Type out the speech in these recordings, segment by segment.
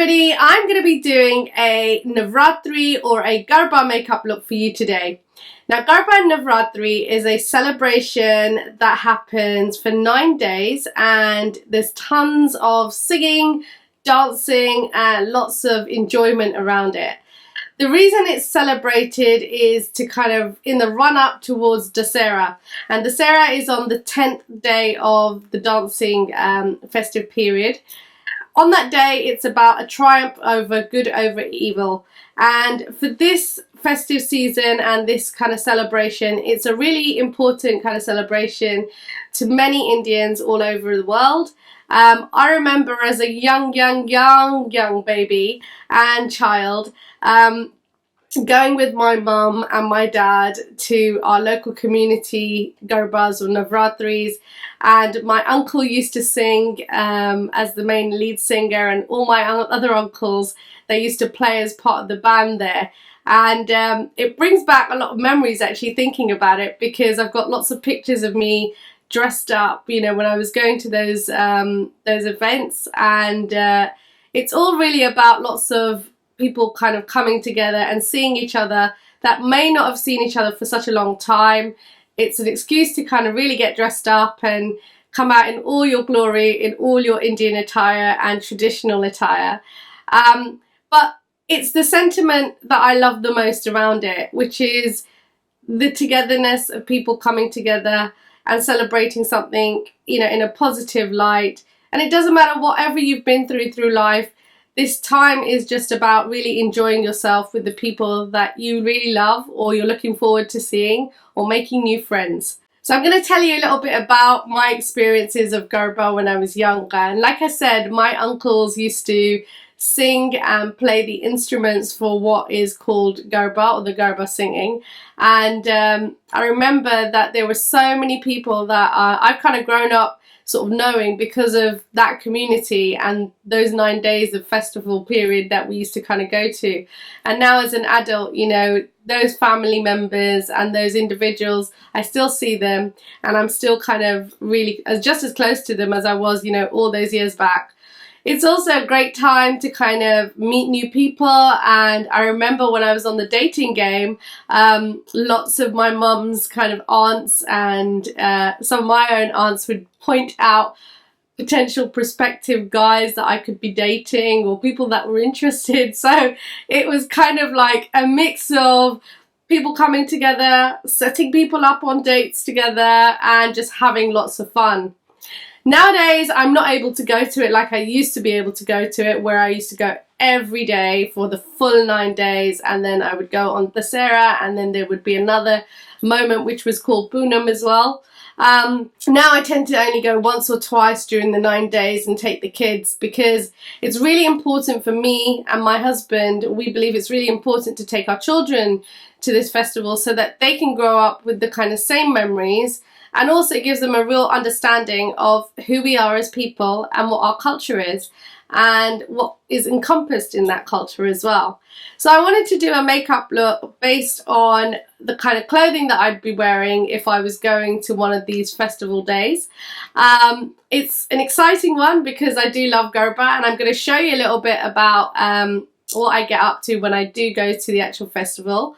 everybody, I'm going to be doing a Navratri or a Garba makeup look for you today. Now Garba and Navratri is a celebration that happens for 9 days and there's tons of singing, dancing and lots of enjoyment around it. The reason it's celebrated is to kind of in the run up towards Dazzle, and Dazzle is on the 10th day of the dancing festive period. On that day it's about a triumph over good over evil, and for this festive season and this kind of celebration, it's a really important kind of celebration to many Indians all over the world. I remember as a young baby and child going with my mum and my dad to our local community Garbas or Navratris, and my uncle used to sing as the main lead singer, and all my other uncles, they used to play as part of the band there. And it brings back a lot of memories actually thinking about it, because I've got lots of pictures of me dressed up, you know, when I was going to those events, and it's all really about lots of people kind of coming together and seeing each other that may not have seen each other for such a long time. It's an excuse to kind of really get dressed up and come out in all your glory, in all your Indian attire and traditional attire. But it's the sentiment that I love the most around it, which is the togetherness of people coming together and celebrating something, you know, in a positive light. And it doesn't matter whatever you've been through life, this time is just about really enjoying yourself with the people that you really love or you're looking forward to seeing, or making new friends. So I'm going to tell you a little bit about my experiences of Garba when I was younger. And like I said, my uncles used to sing and play the instruments for what is called Garba, or the Garba singing. And I remember that there were so many people that I've kind of grown up sort of knowing because of that community and those 9 days of festival period that we used to kind of go to. And now as an adult, you know, those family members and those individuals, I still see them and I'm still kind of really just as close to them as I was, you know, all those years back. It's also a great time to kind of meet new people, and I remember when I was on the dating game, lots of my mum's kind of aunts and some of my own aunts would point out potential prospective guys that I could be dating or people that were interested. So it was kind of like a mix of people coming together, setting people up on dates together and just having lots of fun. Nowadays, I'm not able to go to it like I used to be able to go to it, where I used to go every day for the full 9 days, and then I would go on Dazzle, and then there would be another moment which was called Poonam as well. Now I tend to only go once or twice during the 9 days and take the kids, because it's really important for me and my husband. We believe it's really important to take our children to this festival so that they can grow up with the kind of same memories. And also it gives them a real understanding of who we are as people and what our culture is and what is encompassed in that culture as well. So I wanted to do a makeup look based on the kind of clothing that I'd be wearing if I was going to one of these festival days. It's an exciting one because I do love Garba, and I'm going to show you a little bit about what I get up to when I do go to the actual festival.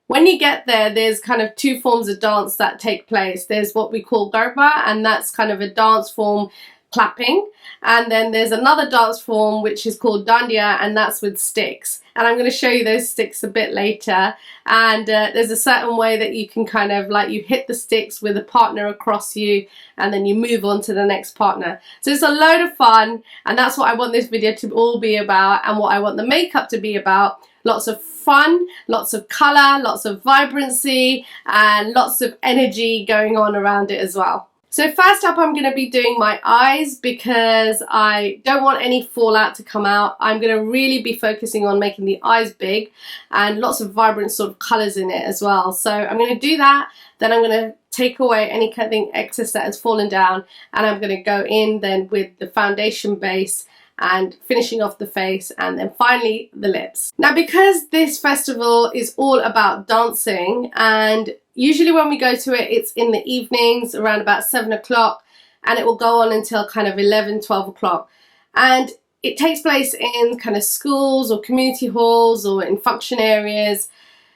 When you get there, there's kind of two forms of dance that take place. There's what we call Garba, and that's kind of a dance form clapping. And then there's another dance form which is called Dandiya, and that's with sticks. And I'm going to show you those sticks a bit later. And there's a certain way that you can kind of like, you hit the sticks with a partner across you and then you move on to the next partner. So it's a load of fun, and that's what I want this video to all be about, and what I want the makeup to be about. Lots of fun, lots of colour, lots of vibrancy and lots of energy going on around it as well. So first up, I'm going to be doing my eyes because I don't want any fallout to come out. I'm going to really be focusing on making the eyes big and lots of vibrant sort of colours in it as well. So I'm going to do that, then I'm going to take away anything excess that has fallen down, and I'm going to go in then with the foundation base and finishing off the face, and then finally the lips. Now because this festival is all about dancing, and usually when we go to it, it's in the evenings around about 7 o'clock, and it will go on until kind of 11, 12 o'clock. And it takes place in kind of schools or community halls or in function areas,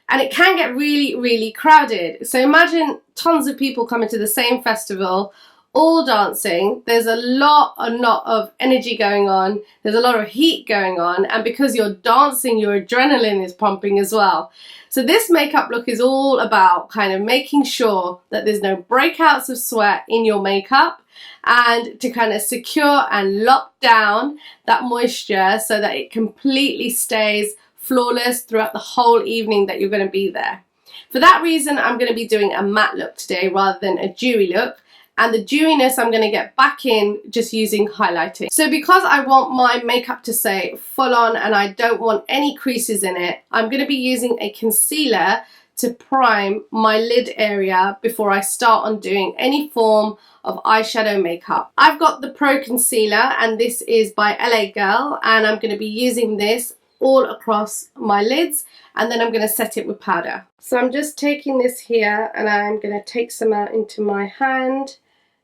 and it can get really, really crowded. So imagine tons of people coming to the same festival, all dancing. There's a lot of energy going on. There's a lot of heat going on. And because you're dancing, your adrenaline is pumping as well. So this makeup look is all about kind of making sure that there's no breakouts of sweat in your makeup, and to kind of secure and lock down that moisture so that it completely stays flawless throughout the whole evening that you're going to be there. For that reason, I'm going to be doing a matte look today rather than a dewy look. And the dewiness I'm going to get back in just using highlighting. So because I want my makeup to stay full on and I don't want any creases in it, I'm going to be using a concealer to prime my lid area before I start on doing any form of eyeshadow makeup. I've got the Pro Concealer, and this is by LA Girl, and I'm going to be using this all across my lids, and then I'm going to set it with powder. So I'm just taking this here and I'm going to take some out into my hand,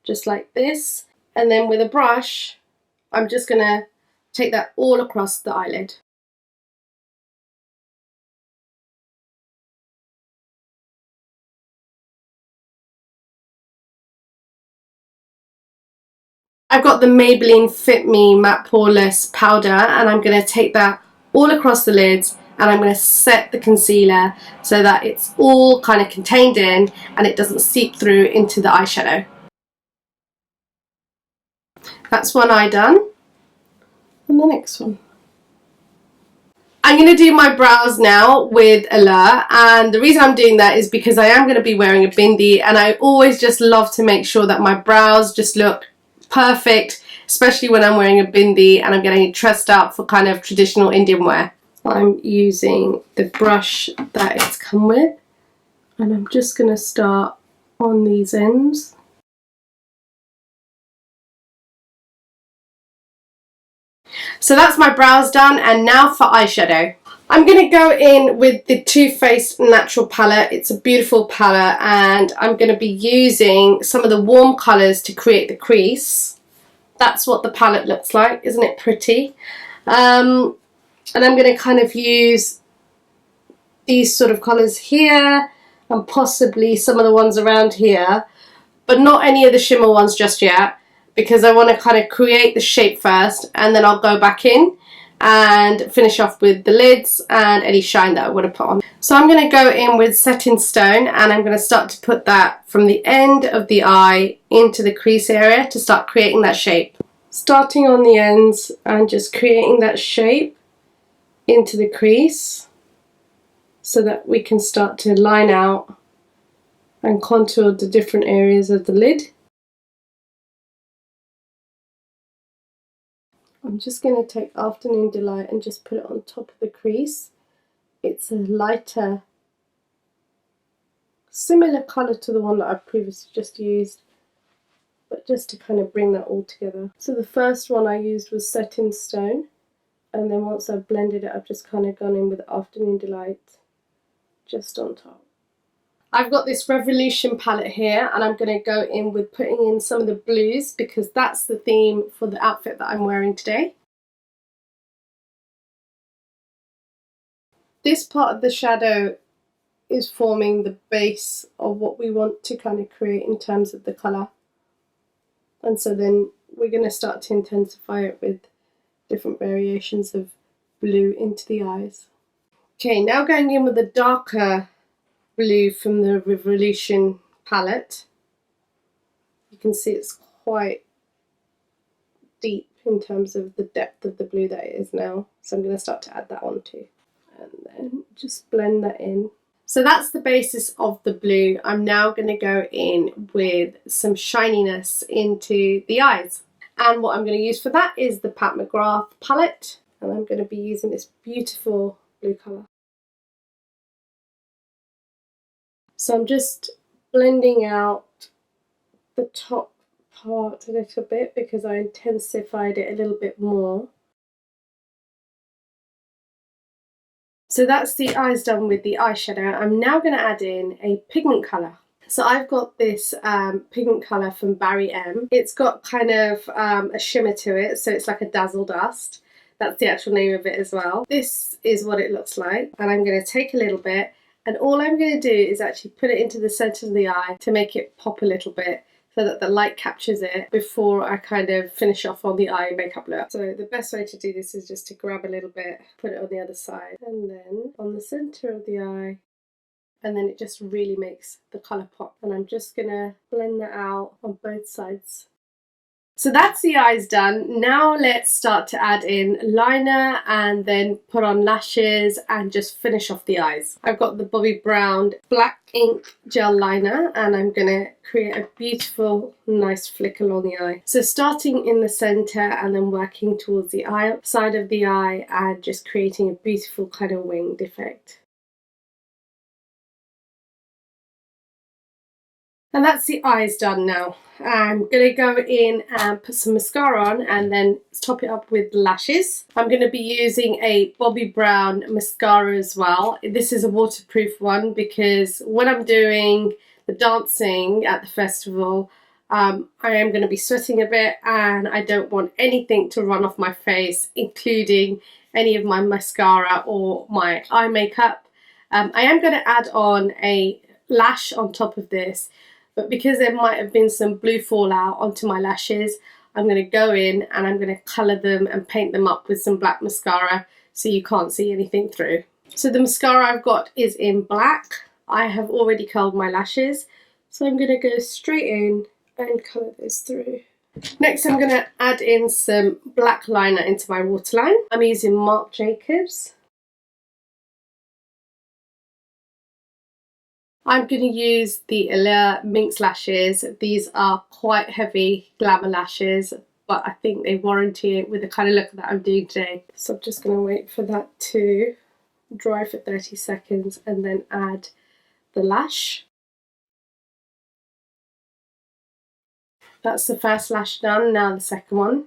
just like this, and then with a brush I'm just going to take that all across the eyelid. I've got the Maybelline Fit Me Matte Poreless Powder, and I'm going to take that all across the lids, and I'm going to set the concealer so that it's all kind of contained in and it doesn't seep through into the eyeshadow. That's one eye done. And the next one. I'm going to do my brows now with Eylure, and the reason I'm doing that is because I am going to be wearing a bindi, and I always just love to make sure that my brows just look perfect, especially when I'm wearing a bindi and I'm getting dressed up for kind of traditional Indian wear. I'm using the brush that it's come with, and I'm just going to start on these ends. So that's my brows done, and now for eyeshadow. I'm going to go in with the Too Faced Natural Palette. It's a beautiful palette, and I'm going to be using some of the warm colours to create the crease. That's what the palette looks like, isn't it pretty? And I'm going to kind of use these sort of colours here, and possibly some of the ones around here, but not any of the shimmer ones just yet, because I want to kind of create the shape first, and then I'll go back in and finish off with the lids and any shine that I want to put on. So I'm going to go in with Setting Stone, and I'm going to start to put that from the end of the eye into the crease area to start creating that shape. Starting on the ends and just creating that shape into the crease so that we can start to line out and contour the different areas of the lid. I'm just going to take Afternoon Delight and just put it on top of the crease. It's a lighter, similar colour to the one that I've previously just used, but just to kind of bring that all together. So the first one I used was Setting Stone, and then once I've blended it, I've just kind of gone in with Afternoon Delight just on top. I've got this Revolution palette here, and I'm going to go in with putting in some of the blues because that's the theme for the outfit that I'm wearing today. This part of the shadow is forming the base of what we want to kind of create in terms of the colour. And so then we're going to start to intensify it with different variations of blue into the eyes. Okay, now going in with the darker blue from the Revolution palette. You can see it's quite deep in terms of the depth of the blue that it is now. So I'm going to start to add that on too. And then just blend that in. So that's the basis of the blue. I'm now going to go in with some shininess into the eyes. And what I'm going to use for that is the Pat McGrath palette. And I'm going to be using this beautiful blue colour. So I'm just blending out the top part a little bit because I intensified it a little bit more. So that's the eyes done with the eyeshadow. I'm now going to add in a pigment colour. So I've got this pigment colour from BARRYM. It's got kind of a shimmer to it, so it's like a Dazzle dust. That's the actual name of it as well. This is what it looks like, and I'm going to take a little bit, and all I'm going to do is actually put it into the centre of the eye to make it pop a little bit, so that the light captures it before I kind of finish off on the eye makeup look. So the best way to do this is just to grab a little bit, put it on the other side, and then on the centre of the eye, and then it just really makes the colour pop. And I'm just gonna blend that out on both sides. So that's the eyes done. Now let's start to add in liner and then put on lashes and just finish off the eyes. I've got the Bobbi Brown black ink gel liner, and I'm gonna create a beautiful nice flick along the eye. So starting in the center and then working towards the eye side of the eye and just creating a beautiful kind of winged effect. And that's the eyes done now. I'm going to go in and put some mascara on and then top it up with lashes. I'm going to be using a Bobbi Brown mascara as well. This is a waterproof one because when I'm doing the dancing at the festival, I am going to be sweating a bit and I don't want anything to run off my face, including any of my mascara or my eye makeup. I am going to add on a lash on top of this. But because there might have been some blue fallout onto my lashes, I'm going to go in and I'm going to colour them and paint them up with some black mascara so you can't see anything through. So the mascara I've got is in black. I have already curled my lashes, so I'm going to go straight in and colour those through. Next I'm going to add in some black liner into my waterline. I'm using Marc Jacobs. I'm going to use the Eylure Minx lashes. These are quite heavy glamour lashes, but I think they warranty it with the kind of look that I'm doing today. So I'm just going to wait for that to dry for 30 seconds and then add the lash. That's the first lash done, now the second one.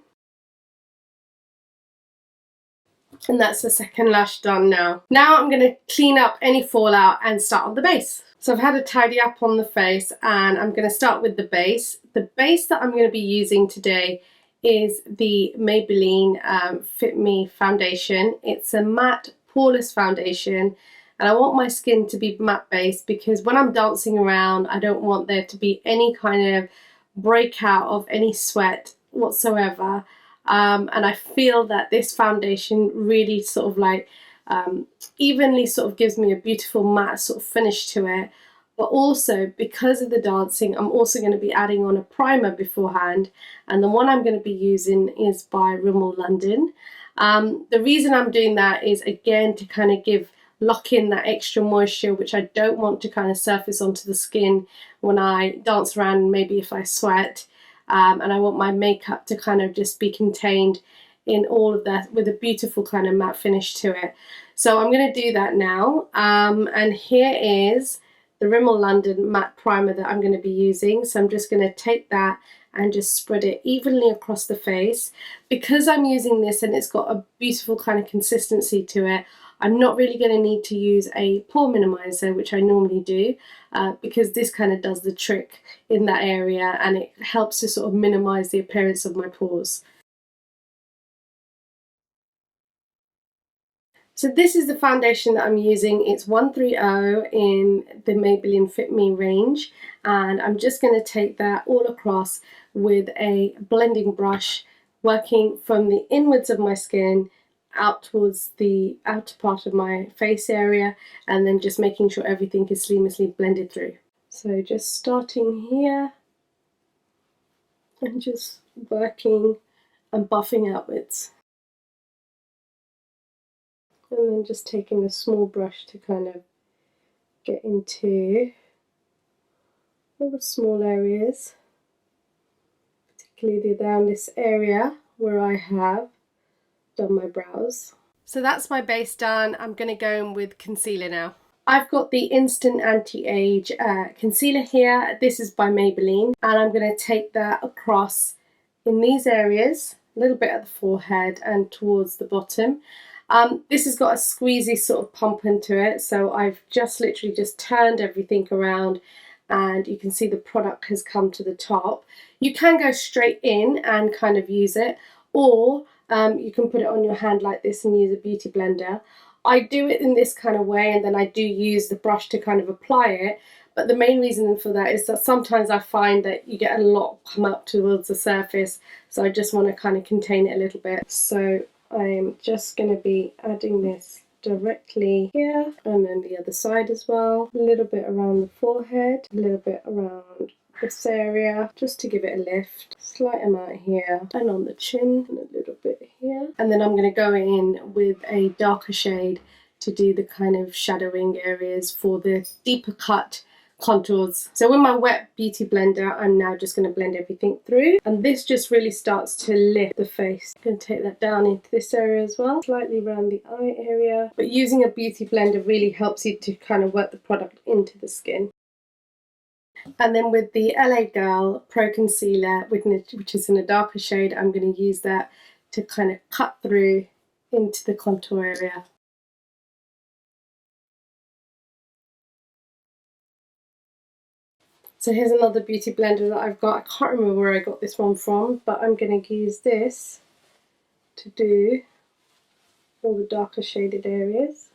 And that's the second lash done now. Now I'm going to clean up any fallout and start on the base. So I've had a tidy up on the face and I'm going to start with the base. The base that I'm going to be using today is the Maybelline Fit Me foundation. It's a matte poreless foundation and I want my skin to be matte based because when I'm dancing around I don't want there to be any kind of breakout of any sweat whatsoever. And I feel that this foundation really sort of like evenly sort of gives me a beautiful matte sort of finish to it. But also because of the dancing, I'm also going to be adding on a primer beforehand, and the one I'm going to be using is by Rimmel London. The reason I'm doing that is again to kind of lock in that extra moisture which I don't want to kind of surface onto the skin when I dance around, maybe if I sweat. And I want my makeup to kind of just be contained in all of that with a beautiful kind of matte finish to it. So I'm going to do that now. And here is the Rimmel London matte primer that I'm going to be using. So I'm just going to take that and just spread it evenly across the face. Because I'm using this and it's got a beautiful kind of consistency to it, I'm not really going to need to use a pore minimizer, which I normally do, because this kind of does the trick in that area and it helps to sort of minimize the appearance of my pores. So this is the foundation that I'm using. It's 130 in the Maybelline Fit Me range, and I'm just going to take that all across with a blending brush, working from the inwards of my skin out towards the outer part of my face area, and then just making sure everything is seamlessly blended through. So just starting here and just working and buffing outwards. And then just taking a small brush to kind of get into all the small areas, particularly around this area where I have done my brows. So that's my base done. I'm going to go in with concealer now. I've got the Instant Anti-Age concealer here. This is by Maybelline, and I'm going to take that across in these areas, a little bit at the forehead and towards the bottom. This has got a squeezy sort of pump into it, so I've just literally just turned everything around and you can see the product has come to the top. You can go straight in and kind of use it, or You can put it on your hand like this and use a beauty blender. I do it in this kind of way, and then I do use the brush to kind of apply it. But the main reason for that is that sometimes I find that you get a lot come up towards the surface, so I just want to kind of contain it a little bit. So I'm just going to be adding this directly here, and then the other side as well. A little bit around the forehead, a little bit around this area, just to give it a lift. Slight amount here, and on the chin, and a little bit here. And then I'm going to go in with a darker shade to do the kind of shadowing areas for the deeper cut contours. So with my wet beauty blender, I'm now just going to blend everything through, and this just really starts to lift the face. I'm going to take that down into this area as well, slightly around the eye area. But using a beauty blender really helps you to kind of work the product into the skin. And then with the LA Girl Pro Concealer, which is in a darker shade, I'm going to use that to kind of cut through into the contour area. So here's another beauty blender that I've got. I can't remember where I got this one from, but I'm going to use this to do all the darker shaded areas.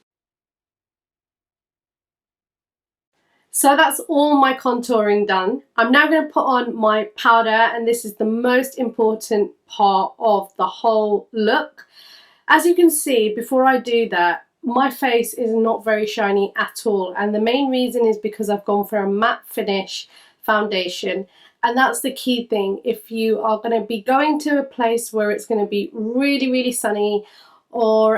So that's all my contouring done. I'm now going to put on my powder, and this is the most important part of the whole look. As you can see, before I do that, my face is not very shiny at all, and the main reason is because I've gone for a matte finish foundation, and that's the key thing. If you are going to be going to a place where it's going to be really sunny, or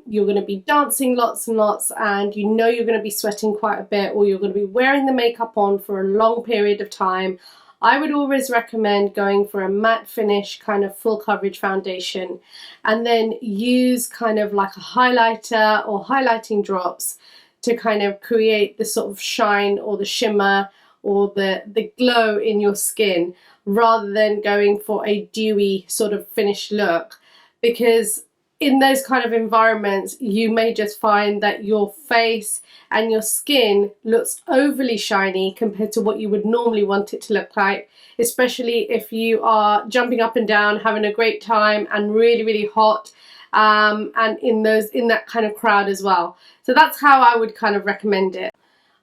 you're going to be dancing lots and lots, and you know you're going to be sweating quite a bit, or you're going to be wearing the makeup on for a long period of time, I would always recommend going for a matte finish kind of full coverage foundation, and then use kind of like a highlighter or highlighting drops to kind of create the sort of shine or the shimmer or the glow in your skin, rather than going for a dewy sort of finished look. Because in those kind of environments, you may just find that your face and your skin looks overly shiny compared to what you would normally want it to look like, especially if you are jumping up and down, having a great time, and really hot, and in that kind of crowd as well. So that's how I would kind of recommend it.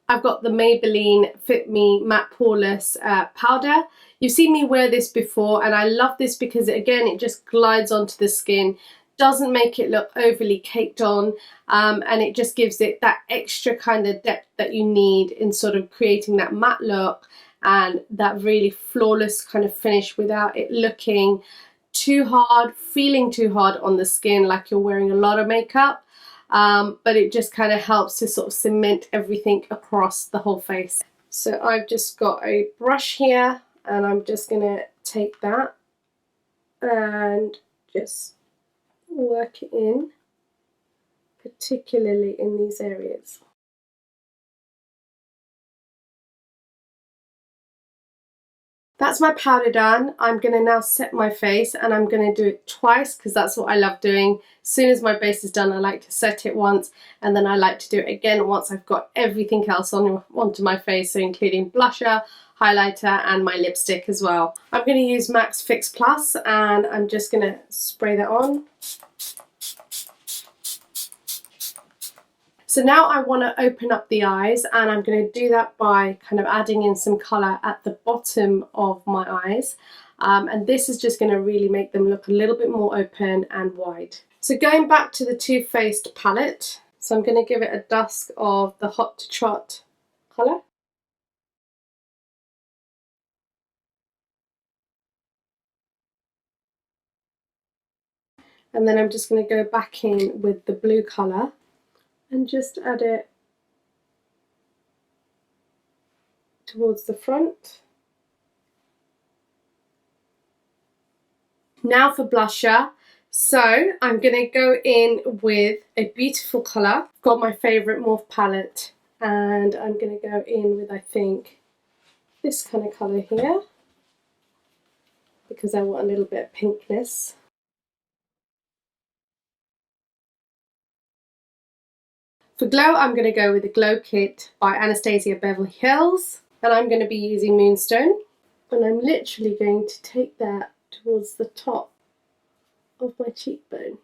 I've got the Maybelline Fit Me Matte Poreless Powder. You've seen me wear this before, and I love this because again, it just glides onto the skin, doesn't make it look overly caked on, and it just gives it that extra kind of depth that you need in sort of creating that matte look and that really flawless kind of finish without it looking too hard, feeling too hard on the skin like you're wearing a lot of makeup. But it just kind of helps to sort of cement everything across the whole face. So I've just got a brush here, and I'm just going to take that and just work it in, particularly in these areas. That's my powder done. I'm going to now set my face, and I'm going to do it twice because that's what I love doing. As soon as my base is done, I like to set it once, and then I like to do it again once I've got everything else onto my face, so including blusher, highlighter, and my lipstick as well. I'm going to use MAC's Fix Plus, and I'm just going to spray that on. So now I want to open up the eyes, and I'm going to do that by kind of adding in some colour at the bottom of my eyes. And this is just going to really make them look a little bit more open and wide. So going back to the Too Faced palette, so I'm going to give it a dusk of the Hot to Trot colour. And then I'm just going to go back in with the blue colour and just add it towards the front. Now for blusher. So I'm going to go in with a beautiful colour. I've got my favourite Morphe palette, and I'm going to go in with, I think, this kind of colour here, because I want a little bit of pinkness. For glow, I'm going to go with the Glow Kit by Anastasia Beverly Hills, and I'm going to be using Moonstone, and I'm literally going to take that towards the top of my cheekbone.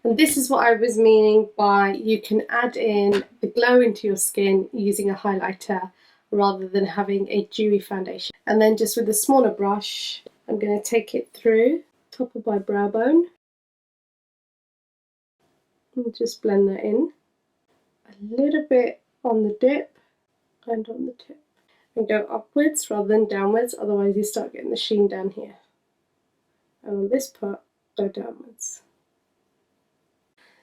And this is what I was meaning by you can add in the glow into your skin using a highlighter rather than having a dewy foundation. And then just with a smaller brush, I'm going to take it through top of my brow bone and just blend that in. A little bit on the dip and on the tip. And go upwards rather than downwards, otherwise you start getting the sheen down here. And on this part, go downwards.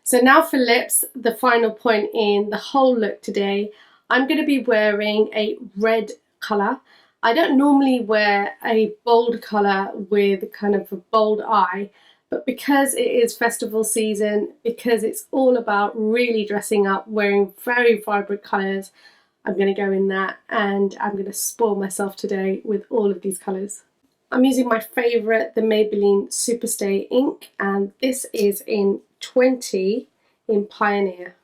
So now for lips, the final point in the whole look today, I'm going to be wearing a red colour. I don't normally wear a bold colour with kind of a bold eye, but because it is festival season, because it's all about really dressing up, wearing very vibrant colours, I'm going to go in that and I'm going to spoil myself today with all of these colours. I'm using my favourite, the Maybelline Superstay ink, and this is in 20 in Pioneer.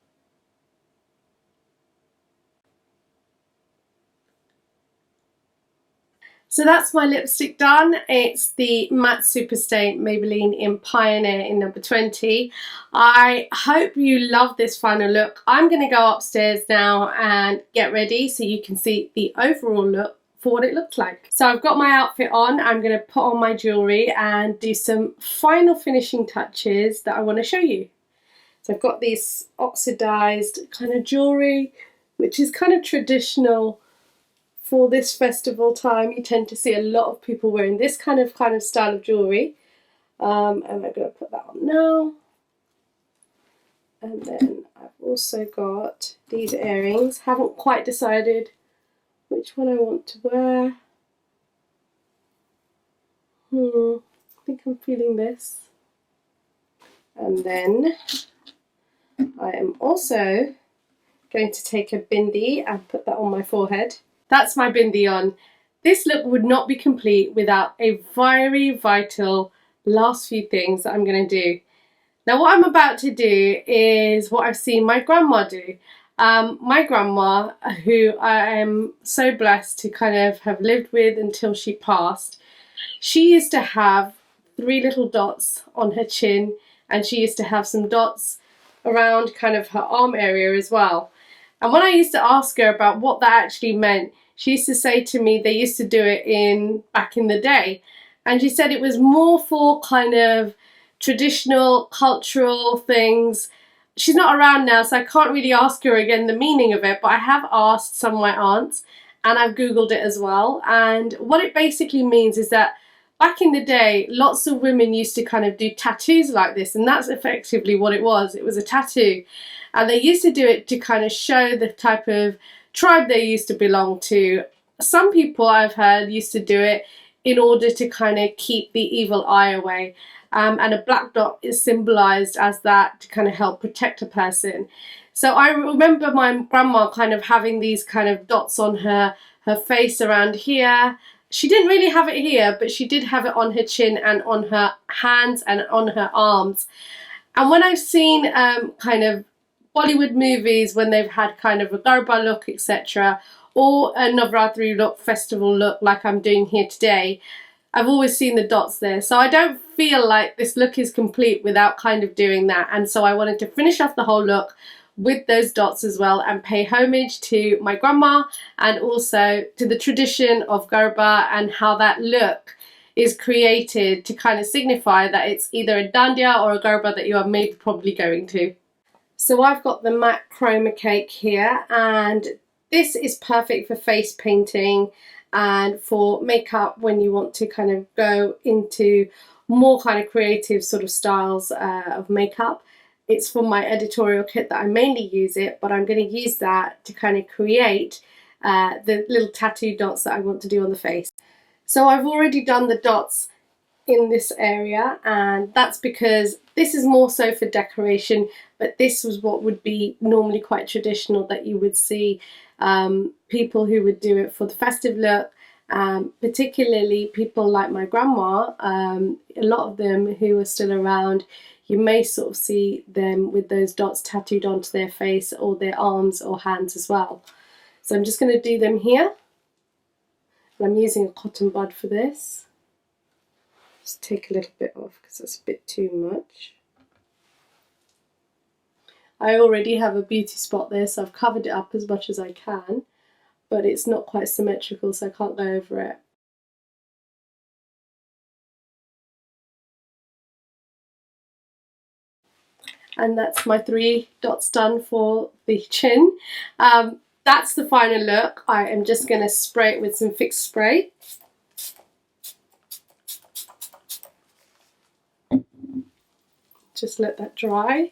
So that's my lipstick done. It's the Matte Superstay Maybelline in Pioneer in number 20. I hope you love this final look. I'm going to go upstairs now and get ready so you can see the overall look for what it looks like. So I've got my outfit on, I'm going to put on my jewellery and do some final finishing touches that I want to show you. So I've got this oxidized kind of jewellery, which is kind of traditional for this festival time. You tend to see a lot of people wearing this kind of style of jewellery. And I'm going to put that on now. And then I've also got these earrings. Haven't quite decided which one I want to wear. I think I'm feeling this. And then I am also going to take a bindi and put that on my forehead. That's my bindi on. This look would not be complete without a very vital last few things that I'm going to do. Now what I'm about to do is what I've seen my grandma do. My grandma, who I am so blessed to kind of have lived with until she passed, she used to have 3 little dots on her chin, and she used to have some dots around kind of her arm area as well. And when I used to ask her about what that actually meant, she used to say to me they used to do it back in the day. And she said it was more for kind of traditional, cultural things. She's not around now, so I can't really ask her again the meaning of it, but I have asked some of my aunts and I've Googled it as well. And what it basically means is that back in the day, lots of women used to kind of do tattoos like this, and that's effectively what it was. It was a tattoo. And they used to do it to kind of show the type of tribe they used to belong to. Some people I've heard used to do it in order to kind of keep the evil eye away. And a black dot is symbolized as that to kind of help protect a person. So I remember my grandma kind of having these kind of dots on her face around here. She didn't really have it here, but she did have it on her chin and on her hands and on her arms. And when I've seen kind of Bollywood movies, when they've had kind of a Garba look, etc., or a Navratri look, festival look like I'm doing here today, I've always seen the dots there. So I don't feel like this look is complete without kind of doing that. And so I wanted to finish off the whole look with those dots as well and pay homage to my grandma and also to the tradition of Garba and how that look is created to kind of signify that it's either a Dandiya or a Garba that you are maybe probably going to. So I've got the matte chroma cake here, and this is perfect for face painting and for makeup when you want to kind of go into more kind of creative sort of styles of makeup. It's for my editorial kit that I mainly use it, but I'm going to use that to kind of create the little tattoo dots that I want to do on the face. So I've already done the dots in this area, and that's because this is more so for decoration, but this was what would be normally quite traditional that you would see people who would do it for the festive look, particularly people like my grandma. A lot of them who are still around, you may sort of see them with those dots tattooed onto their face or their arms or hands as well. So I'm just going to do them here. I'm using a cotton bud for this. Just take a little bit off because it's a bit too much. I already have a beauty spot there, so I've covered it up as much as I can, but it's not quite symmetrical, so I can't go over it. And that's my 3 dots done for the chin. That's the final look. I am just going to spray it with some Fix Spray. Just let that dry.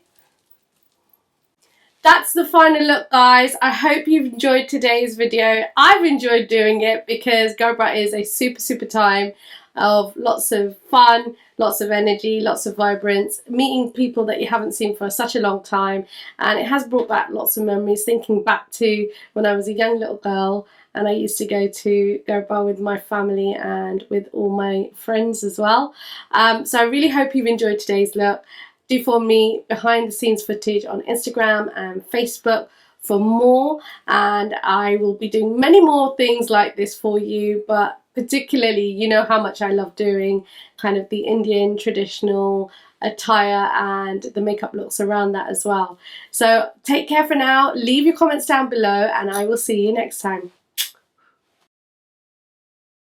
That's the final look, guys. I hope you've enjoyed today's video. I've enjoyed doing it because Garba is a super time of lots of fun, lots of energy, lots of vibrance, meeting people that you haven't seen for such a long time, and it has brought back lots of memories, thinking back to when I was a young little girl and I used to go to Garba with my family and with all my friends as well. So I really hope you've enjoyed today's look. Do follow me behind the scenes footage on Instagram and Facebook for more, and I will be doing many more things like this for you, but particularly, you know how much I love doing kind of the Indian traditional attire and the makeup looks around that as well. So take care for now, leave your comments down below, and I will see you next time.